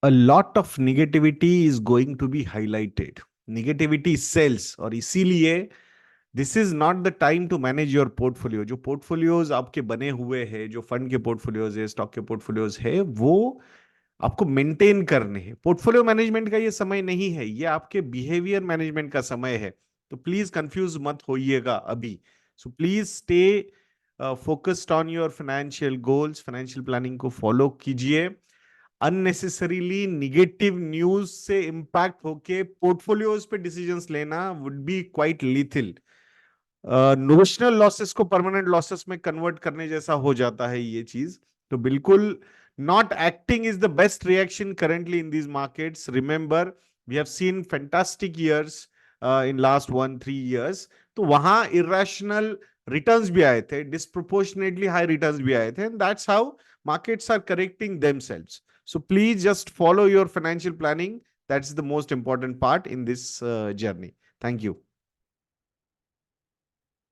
A lot of negativity is going to be highlighted. Negativity sells, और इसीलिए this is not the time to manage your portfolio. जो portfolios आपके बने हुए हैं, जो फंड के पोर्टफोलियोज है, स्टॉक के पोर्टफोलियोज है, वो आपको मेंटेन करने हैं. पोर्टफोलियो मैनेजमेंट का ये समय नहीं है, ये आपके बिहेवियर मैनेजमेंट का समय है. तो प्लीज कंफ्यूज मत होइएगा अभी. So please stay focused on your financial goals. Financial planning को फॉलो कीजिए. अननेसेसरीली निगेटिव न्यूज से इंपैक्ट होके पोर्टफोलियोज पे डिसीजंस लेना would be quite lethal. Notional losses को परमानेंट लॉसेस में कन्वर्ट करने जैसा हो जाता है ये चीज. तो बिल्कुल not acting is the best reaction currently in these markets. Remember, we have seen fantastic years in last 1-3 years. तो वहां इरेशनल रिटर्न्स भी आए थे, डिस्प्रोपोर्शनेटली हाई रिटर्न्स भी आए थे, and that's how markets are correcting themselves. So please just follow your financial planning. That's the most important part in this journey. Thank you.